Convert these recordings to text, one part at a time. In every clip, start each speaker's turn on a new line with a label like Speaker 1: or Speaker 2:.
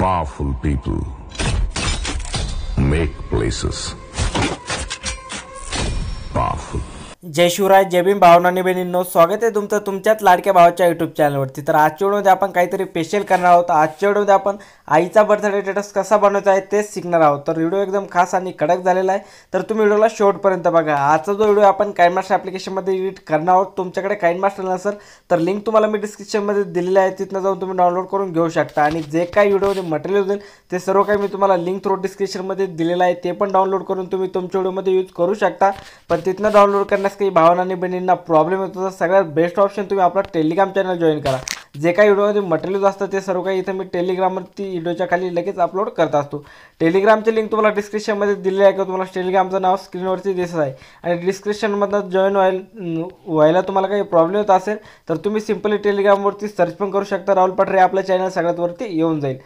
Speaker 1: Powerful people make places powerful.
Speaker 2: जय शिवराय, जय भीम भावना आणि बहिणींनो, स्वागत आहे तुमचं तुमच्याच लाडक्या भावाच्या यूट्यूब चॅनलवरती. तर आजच्या व्हिडिओमध्ये आपण काहीतरी स्पेशल करणार आहोत. आजच्या व्हिडिओमध्ये आपण आईचा बर्थडे स्टेटस कसा बनवायचा आहे तेच शिकणार आहोत. तर व्हिडिओ एकदम खास आणि कडक झालेला आहे, तर तुम्ही व्हिडिओला शेवटपर्यंत बघा. आजचा जो व्हिडिओ आपण काइनमास्टर ॲप्लिकेशनमध्ये एडिट करणार आहोत. तुमच्याकडे काइनमास्टर नसेल तर लिंक तुम्हाला मी डिस्क्रिप्शनमध्ये दिलेली आहे, तिथनं जाऊन तुम्ही डाउनलोड करून घेऊ शकता. आणि जे काही व्हिडिओमध्ये मटेरियल होईल ते सर्व काही मी तुम्हाला लिंक थ्रू डिस्क्रिप्शनमध्ये दिलेलं आहे, ते पण डाउनलोड करून तुम्ही तुमच्या व्हिडिओमध्ये यूज करू शकता. पण तिथनं डाउनलोड करण्यास काही भावना आणि बहिणींना प्रॉब्लेम येतो तर सगळ्यात बेस्ट ऑप्शन तुम्ही आपला टेलिग्राम चॅनल जॉईन करा. जे काही व्हिडिओमध्ये मटेरियल असतं ते सर्व काही इथं मी टेलिग्रामवरती व्हिडिओच्या खाली लगेच अपलोड करत असतो. टेलिग्रामची लिंक तुम्हाला डिस्क्रिप्शनमध्ये दिलेली आहे, किंवा तुम्हाला टेलिग्रामचं नाव स्क्रीनवरती दिसत आहे. आणि डिस्क्रिप्शनमधनं जॉईन व्हायला तुम्हाला काही प्रॉब्लेम येत असेल तर तुम्ही सिम्पली टेलिग्रामवरती सर्च पण करू शकता. राहुल पठारे आपलं चॅनल सगळ्यात वरती येऊन जाईल.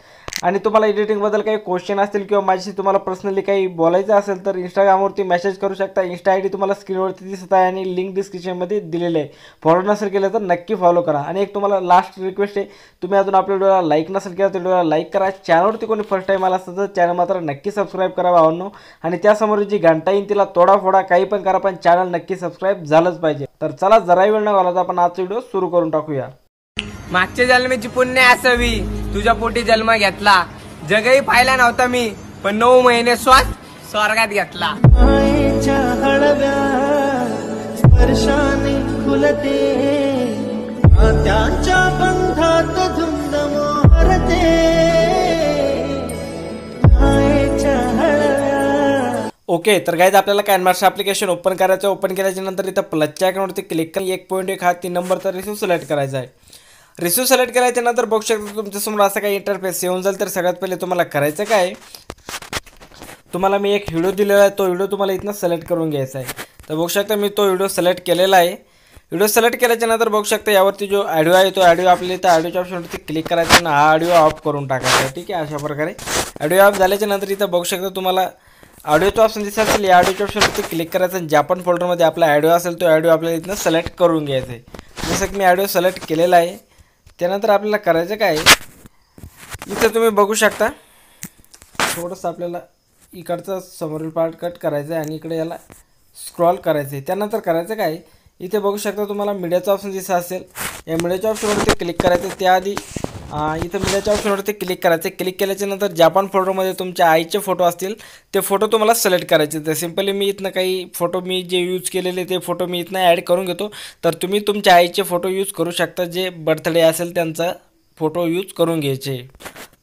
Speaker 2: आणि तुम्हाला एडिटिंगबद्दल काही क्वेश्चन असतील किंवा माझ्याशी तुम्हाला पर्सनली काही बोलायचं असेल तर इंस्टाग्रामवरती मेसेज करू शकता. इंस्टा आय डी तुम्हाला स्क्रीनवरती दिसत आहे आणि लिंक डिस्क्रिप्शनमध्ये दिलेली आहे. फॉलो नसेल केलं तर नक्की फॉलो करा. आणि एक तुम्हाला लास्ट रिक्वेस्ट आहे, तुम्ही अजून आपल्या व्हिडिओला लाईक नसेल केलं तर व्हिडिओला लाईक करा. चॅनलवरती कोणी फर्स्ट टाईम आला असेल तर चॅनल मात्र नक्की सबस्क्राईब करा भावांनो. आणि त्यासमोर जी घंटा येईल तिला तोडाफोडा काही पण करा, पण चॅनल नक्की सबस्क्राईब झालंच पाहिजे. तर चला जराही वेळ न घालवता आपण आजचा व्हिडिओ सुरू करून टाकूया.
Speaker 3: मागच्या जन्माची पुण्य असावी तुझ्या पोटी जन्म घेतला. जगही पाहिला नव्हता मी, पण 9 महिने श्वास स्वर्गात घेतला.
Speaker 4: मायेच्या हळव्या स्पर्शाने खुलते, नात्यांच्या बंधात धुंद मोहरते. मायेच्या हळव्या.
Speaker 2: ओके, तर गाईज आपल्याला काइनमास्टर ॲप्लिकेशन ओपन करायचं. ओपन केल्याच्या नंतर इथं प्लसच्या आयकॉनवरती क्लिक करून 1.1 हा 3 नंबरचा रिसिव्ह सिलेक्ट करायचा आहे. रिसिव्ह सिलेक्ट केल्याच्या नंतर बघू शकता तुमच्यासमोर असं काही इंटरफेस येऊन जाईल. तर सगळ्यात पहिले तुम्हाला करायचं काय, तुम्हाला मी एक व्हिडिओ दिलेला आहे, तो व्हिडिओ तुम्हाला इथनं सिलेक्ट करून घ्यायचा आहे. तर बघू शकता मी तो व्हिडिओ सिलेक्ट केलेला आहे. व्हिडिओ सिलेक्ट केल्याच्या नंतर बघू शकता यावरती जो ऑडिओ आहे तो ऑडिओ आपल्या इथं ऑडिओच्या ऑप्शनवरती क्लिक करायचा आणि हा ऑडिओ ऑफ करून टाकायचा. ठीक आहे, अशा प्रकारे ऑडिओ ऑफ झाल्याच्या नंतर इथं बघू शकता तुम्हाला ऑडिओचं ऑप्शन दिसत असेल. या ऑडिओच्या ऑप्शनवरती क्लिक करायचं आणि ज्या पण फोल्डरमध्ये आपला ऑडिओ असेल तो ऑडिओ आपल्याला इथनं सिलेक्ट करून घ्यायचा आहे. जसं की मी ऑडिओ सिलेक्ट केलेला आहे. त्यानंतर आपल्याला करायचं काय, इथं तुम्ही बघू शकता थोडंसं आपल्याला इकडचा समोरील पार्ट कट करायचं आहे आणि इकडे याला स्क्रॉल करायचं आहे. त्यानंतर करायचं काय, इथे बघू शकता तुम्हाला मीडियाचा ऑप्शन दिसत असेल. या मीडियाच्या ऑप्शनवरती क्लिक करायचं. त्याआधी इथं मीडियाच्या ऑप्शनवरती क्लिक करायचं. क्लिक केल्याच्या नंतर ज्या पण फोटोमध्ये तुमच्या आईचे फोटो असतील ते फोटो तुम्हाला सिलेक्ट करायचे. तर सिम्पली मी इथनं काही फोटो मी जे यूज केलेले ते फोटो मी इथनं ॲड करून घेतो. तर तुम्ही तुमच्या आईचे फोटो यूज करू शकता. जे बर्थडे असेल त्यांचा फोटो यूज करून घ्यायचे.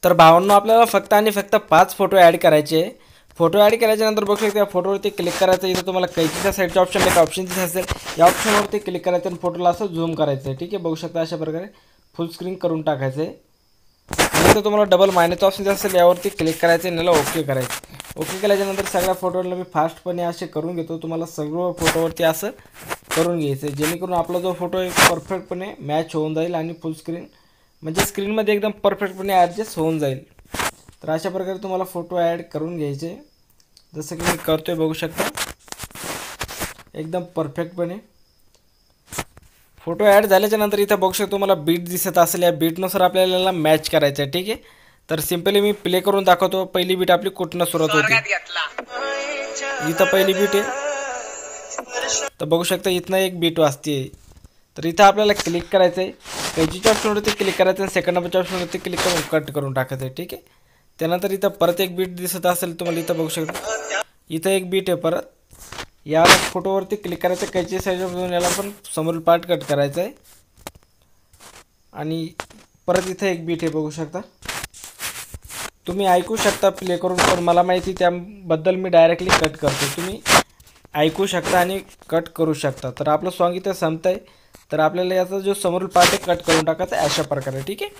Speaker 2: तर भावांनो आपल्याला फक्त आणि फक्त 5 फोटो ॲड करायचे. फोटो ॲड केल्याच्यानंतर बघू शकता या फोटोवरती क्लिक करायचं. इथं तुम्हाला कैचीच्या साईडच्या ऑप्शन एक ऑप्शन दिसत असेल. या ऑप्शनवरती क्लिक करायचं आणि फोटोला असं झूम करायचं आहे. ठीक आहे, बघू शकता अशा प्रकारे फुल स्क्रीन करून टाकायचं आहे. आणि इथं तुम्हाला डबल मायनसचं ऑप्शन दिसत असेल, यावरती क्लिक करायचं आणि याला ओके करायचं. ओके केल्याच्यानंतर सगळ्या फोटोला मी फास्टपणे असे करून घेतो. तुम्हाला सगळं फोटोवरती असं करून घ्यायचं आहे, जेणेकरून आपला जो फोटो आहे परफेक्टपणे मॅच होऊन जाईल आणि फुल स्क्रीन म्हणजे स्क्रीनमध्ये एकदम परफेक्टपणे ॲडजस्ट होऊन जाईल. तर अशा प्रकारे तुम्हाला फोटो ॲड करून घ्यायचे. जसं की मी करतोय बघू शकता एकदम परफेक्टपणे फोटो ॲड झाल्याच्या नंतर इथं बघू शकतो तुम्हाला बीट दिसत असेल. या बीटनुसार आपल्याला मॅच करायचं आहे. ठीक आहे, तर सिम्पली मी प्ले करून दाखवतो. पहिली बीट आपली कुठनं सुरुवात होती. इथं पहिली बीट आहे, तर बघू शकता इथनं एक बीट वाजते. तर इथं आपल्याला क्लिक करायचं आहे. कैचीच्या ऑप्शनवरती क्लिक करायचं आणि सेकंड नंबरच्या ऑप्शनवरती क्लिक करून कट करून टाकायचं आहे. ठीक आहे, त्यानंतर इथं परत एक बीट दिसत असेल तुम्हाला. इथं बघू शकता इथं एक बीट आहे. परत या फोटोवरती क्लिक करायचं, कैची साईडवरून याला पण समोरील पार्ट कट करायचं आहे. आणि परत इथं एक बीट आहे बघू शकता. तुम्ही ऐकू शकता प्ले करून, पण मला माहिती त्याबद्दल मी डायरेक्टली कट करतो. तुम्ही ऐकू शकता आणि कट करू शकता. तर आपलं सॉन्ग इथं संपत आहे. तर आपल्याला याचा जो समोरील पार्ट आहे कट करून टाकायचा आहे अशा प्रकारे. ठीक आहे,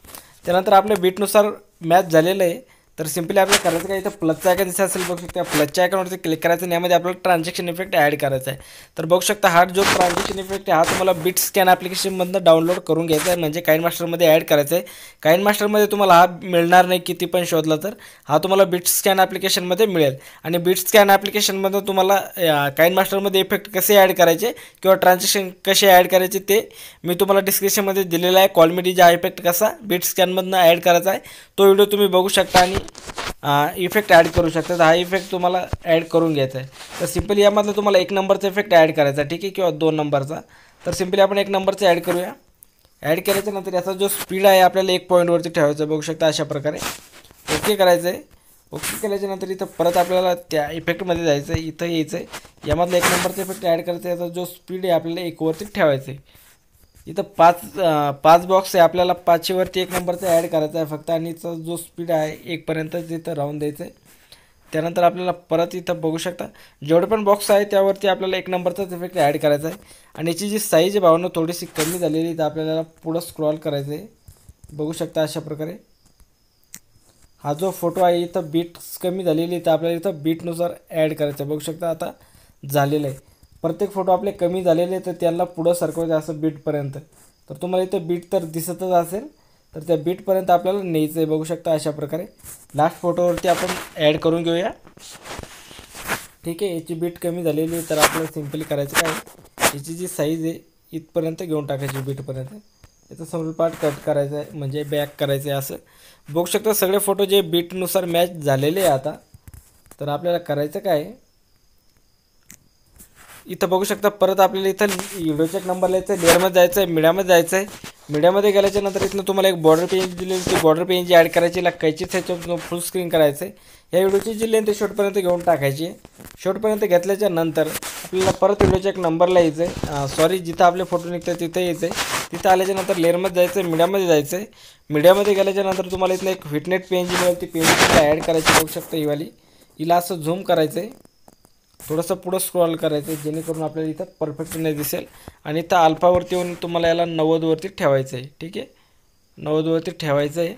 Speaker 2: त्यानंतर आपल्या बीटनुसार मॅच झालेलं आहे. तर सिम्पली आपल्याला करायचं काय, इथं प्लसचा आयकॉन दिसत असेल बघू शकता, प्लसच्या आयकॉनवरती क्लिक करायचं आणि यामध्ये आपल्याला ट्रान्झॅक्शन इफेक्ट ॲड करायचा आहे. तर बघू शकता हा जो ट्रान्झॅक्शन इफेक्ट आहे हा तुम्हाला बिट स्कॅन ॲप्लिकेशनमधनं डाउनलोड करून घ्यायचा आहे, म्हणजे काइन मास्टरमध्ये ॲड करायचा आहे. काइन मास्टरमध्ये तुम्हाला हा मिळणार नाही, किती पण शोधला तर हा तुम्हाला बिट स्कॅन ॲप्लिकेशनमध्ये मिळेल. आणि बिट स्कॅन ॲप्लिकेशनमधून तुम्हाला काइन मास्टरमध्ये इफेक्ट कसे ॲड करायचे किंवा ट्रान्झॅक्शन कसे ॲड करायचे ते मी तुम्हाला डिस्क्रिप्शनमध्ये दिलेला आहे. कॉलमिडीचा इफेक्ट कसा बिट स्कॅनमधनं ॲड करायचा आहे तो व्हिडिओ तुम्ही बघू शकता आणि इफेक्ट ॲड करू शकता. तर हा इफेक्ट तुम्हाला ॲड करून घ्यायचा आहे. तर सिम्पली यामधलं तुम्हाला 1 नंबरचा इफेक्ट ॲड करायचा, ठीक आहे, किंवा 2 नंबरचा. तर सिम्पली आपण 1 नंबरचा ॲड करूया. ॲड केल्याच्या नंतर याचा जो स्पीड आहे आपल्याला 1 पॉईंटवरती ठेवायचा, बघू शकता अशा प्रकारे. ओके करायचं आहे. ओके केल्याच्यानंतर इथं परत आपल्याला त्या इफेक्टमध्ये जायचं आहे, इथं यायचं आहे, यामधला 1 नंबरचा इफेक्ट ॲड करायचा आहे. याचा जो स्पीड आहे आपल्याला 1 वरती ठेवायचं आहे. इथं 5 बॉक्स आहे, आपल्याला 5 वरती 1 नंबरचा ॲड करायचा आहे फक्त, आणि याचा जो स्पीड आहे 1 पर्यंत इथं राहून द्यायचं आहे. त्यानंतर आपल्याला परत इथं बघू शकता जेवढे पण बॉक्स आहे त्यावरती आपल्याला 1 नंबरचाच इफेक्ट ॲड करायचा आहे. आणि याची जी साईज आहे भावना थोडीशी कमी झालेली, तर आपल्याला पुढं स्क्रॉल करायचं आहे, बघू शकता अशा प्रकारे. हा जो फोटो आहे इथं बीट्स कमी झालेली, तर आपल्याला इथं बीटनुसार ॲड करायचं आहे, बघू शकता आता झालेलं आहे. प्रत्येक फोटो आपले कमी झालेले तर त्यांना पुढं सरकवायचं असं बीटपर्यंत. तर तुम्हाला इथं बीट तर दिसतच असेल, तर त्या बीटपर्यंत आपल्याला न्यायचं आहे, बघू शकता अशा प्रकारे. लास्ट फोटोवरती आपण ॲड करून घेऊया, ठीक आहे. याची बीट कमी झालेली, तर आपल्याला सिम्पली करायचं काय, याची जी साईज आहे इथपर्यंत घेऊन टाकायची बीटपर्यंत. याचा समोर पार्ट कट करायचा आहे, म्हणजे बॅक करायचं आहे असं. बघू शकता सगळे फोटो जे बीटनुसार मॅच झालेले आहे आता. तर आपल्याला करायचं काय, इथं बघू शकता परत आपल्याला इथं व्हिडिओच्या नंबरला यायचं आहे, लेअरमध्ये जायचं आहे, मीडियामध्ये जायचं आहे. मीडियामध्ये गेल्याच्या नंतर इथनं तुम्हाला एक बॉर्डर पेज दिलेली, ती बॉर्डर पेज जी ॲड करायची, कैची त्याच्यावर फुल स्क्रीन करायचं आहे. या व्हिडिओची जी लेंथ शेवटपर्यंत घेऊन टाकायची आहे. शेवटपर्यंत घेतल्याच्या नंतर आपल्याला परत व्हिडिओच्या एक नंबरला यायचं आहे, सॉरी जिथं आपले फोटो निघतात तिथं यायचं आहे. तिथं आल्याच्या नंतर लेअरमध्ये जायचं आहे, मीडियामध्ये जायचं आहे. मीडियामध्ये गेल्याच्या नंतर तुम्हाला इथनं एक व्हिटनेट पेन जी मिळेल, ती पेन तुम्हाला ॲड करायची, बघू शकता ही वाली. हिला असं झूम करायचं आहे, थोडंसं पुढं स्क्रॉल करायचं आहे, जेणेकरून आपल्याला इथं परफेक्टने दिसेल. आणि इथं अल्फावरती येऊन तुम्हाला याला 90वरती ठेवायचं आहे, ठीक आहे, 90वरती ठेवायचं आहे.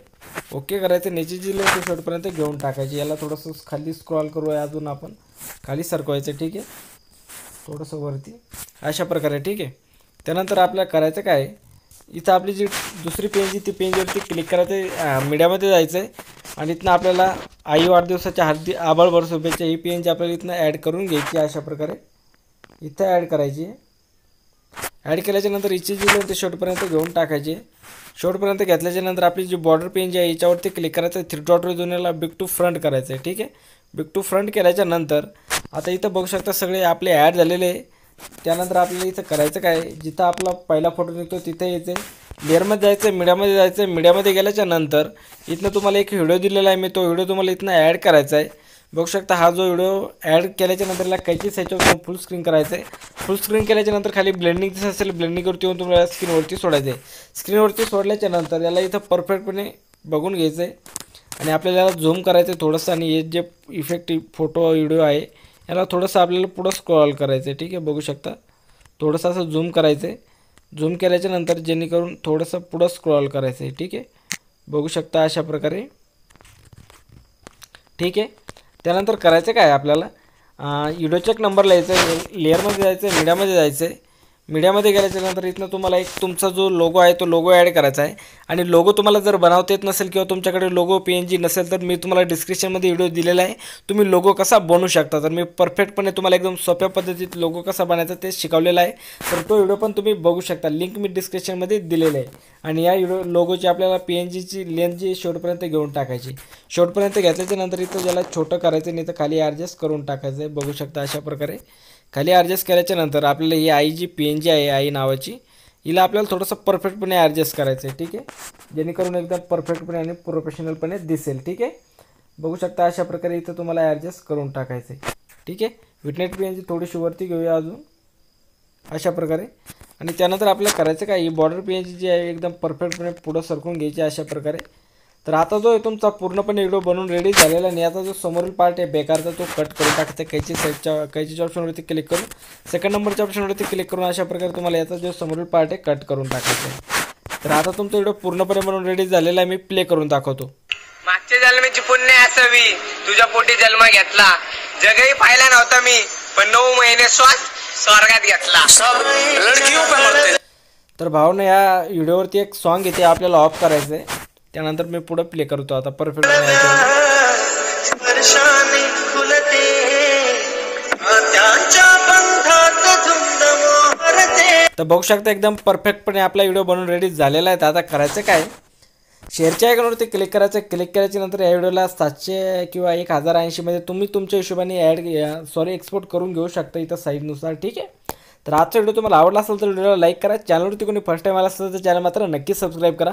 Speaker 2: ओके करायचं. याची जी लेंथ शेवटपर्यंत घेऊन टाकायची. याला थोडंसं खाली स्क्रॉल करूया, अजून आपण खाली सरकवायचं, ठीक आहे, थोडंसं वरती अशा प्रकारे, ठीक आहे. त्यानंतर आपल्याला करायचं काय, इथं आपली जी दुसरी पेन जी ती पेनवरती क्लिक करायचं, मीडियामध्ये जायचं आहे. आणि इथनं आपल्याला आई वाढदिवसाच्या हार्दिक आभाळभर शुभेच्छा ही पेन जी आपल्याला इथनं ॲड करून घ्यायची अशा प्रकारे. इथं ॲड करायची. ॲड केल्याच्यानंतर हिची जी लेंथ शेवटपर्यंत घेऊन टाकायची. शेवटपर्यंत घेतल्याच्यानंतर आपली जी बॉर्डर पेन जी आहे याच्यावरती क्लिक करायचं आहे, 3 डॉटवर जाऊन याला बिग टू फ्रंट करायचं आहे, ठीक आहे. बिग टू फ्रंट केल्याच्या नंतर आता इथं बघू शकता सगळे आपले ॲड झालेले आहे. त्यानंतर आपल्याला इथं करायचं काय, जिथं आपला पहिला फोटो निघतो तिथं यायचं आहे, लेअरमध्ये जायचं आहे, मीडियामध्ये जायचं आहे. मीडियामध्ये गेल्याच्या नंतर इथनं तुम्हाला एक व्हिडिओ दिलेला आहे मी, तो व्हिडिओ तुम्हाला इथनं ॲड करायचा आहे. बघू शकता हा जो व्हिडिओ ॲड केल्याच्या नंतर याला कैचीच ह्याच्यावर फुल स्क्रीन करायचं आहे. फुल स्क्रीन केल्याच्या नंतर खाली ब्लेंडिंग दिसत असेल, ब्लेंडिंगवरती येऊन तुम्हाला स्क्रीनवरती सोडायचं आहे. स्क्रीनवरती सोडल्याच्या नंतर याला इथं परफेक्टपणे बघून घ्यायचं आहे. आणि आपल्याला याला झूम करायचं आहे थोडंसं, आणि हे जे इफेक्ट फोटो व्हिडिओ आहे याला थोडंसं आपल्याला पुढं स्क्रॉल करायचं आहे, ठीक आहे. बघू शकता थोडंसं असं झूम करायचं आहे. झूम केल्याच्या नंतर जेणेकरून थोडंसं पुढं स्क्रॉल करायचं आहे, ठीक आहे. बघू शकता अशा प्रकारे, ठीक आहे. त्यानंतर करायचं काय आपल्याला, व्हिडिओच्या एक नंबरला यायचं आहे, लेअरमध्ये जायचं आहे, मीडियामध्ये जायचं आहे. मीडियामध्ये गेल्याच्यानंतर इथनं तुम्हाला एक तुमचा जो लोगो आहे तो लोगो ॲड करायचा आहे. आणि लोगो तुम्हाला जर बनवता येत नसेल किंवा तुमच्याकडे लोगो PNG नसेल तर मी तुम्हाला डिस्क्रिप्शनमध्ये व्हिडिओ दिलेला आहे, तुम्ही लोगो कसा बनवू शकता. तर मी परफेक्टपणे तुम्हाला एकदम सोप्या पद्धतीत लोगो कसा बनायचा ते शिकवलेला आहे. तर तो व्हिडिओ पण तुम्ही बघू शकता, लिंक मी डिस्क्रिप्शनमध्ये दिलेलं आहे. आणि या व्हिडिओ लोगोची आपल्याला PNGची लेंथ जी शेवटपर्यंत घेऊन टाकायची. शेवटपर्यंत घेतल्याच्या नंतर इथं ज्याला छोटं करायचं नाही तर खाली ॲडजस्ट करून टाकायचं आहे, बघू शकता अशा प्रकारे. खाली ॲडजस्ट केल्याच्या नंतर आपल्याला ही आई जी PNG आहे आई नावाची, हिला आपल्याला थोडंसं परफेक्टपणे ॲडजस्ट करायचं आहे, ठीक आहे, जेणेकरून एकदम परफेक्टपणे आणि प्रोफेशनलपणे दिसेल, ठीक आहे. बघू शकता अशा प्रकारे इथं तुम्हाला ॲडजस्ट करून टाकायचं आहे, ठीक आहे. व्हिटनेट PNG थोडीशी वरती घेऊया अजून अशा प्रकारे. आणि त्यानंतर आपल्याला करायचं काय, ही बॉर्डर PNG जी आहे एकदम परफेक्टपणे पुढं सरकून घ्यायची अशा प्रकारे. तर आता जो आहे तुमचा पूर्णपणे व्हिडिओ बनवून रेडी झालेला आणि आता जो समोरील पार्ट आहे बेकारचा तो कट करून टाकायचा. कैचीच्या ऑप्शनवरती क्लिक करून सेकंड नंबरच्या ऑप्शनवरती क्लिक करून अशा प्रकारे तुम्हाला याचा जो समोरील पार्ट आहे कट करून टाकायचा आहे. तर आता तुमचा व्हिडिओ पूर्णपणे बनवून रेडी झालेला आहे, मी प्ले करून दाखवतो.
Speaker 3: मागच्या जन्माची पुण्य असावी तुझ्या पोटी जन्म घेतला. जगही पाहिला नव्हता मी पण 9 महिने श्वास स्वर्गात घेतला.
Speaker 2: तर भावना या व्हिडिओवरती एक सॉन्ग येते आपल्याला ऑफ करायचं आहे. त्यानंतर मी पुढे प्ले करतो. आता परफेक्ट
Speaker 4: स्पर्शाने खुलते त्यांच्या बंधात धुंद मोहरते.
Speaker 2: तर बघू शकता एकदम परफेक्टपणे आपला व्हिडिओ बनवून रेडी झालेला आहे. तर आता करायचं काय, शेअरच्या आयकॉनवरती क्लिक करायचं. क्लिक केल्याच्या नंतर या व्हिडिओला 700 किंवा 1080 मध्ये तुम्ही तुमच्या हिशोबाने एक्सपोर्ट करून घेऊ शकता इथं साईजनुसार. ठीक आहे. तर आजचा व्हिडिओ तुम्हाला आवडला असेल तर व्हिडिओला लाईक करा. चॅनलवरती कोणी फर्स्ट टाईम आला असेल तर चॅनल मात्र नक्की सबस्क्राईब करा.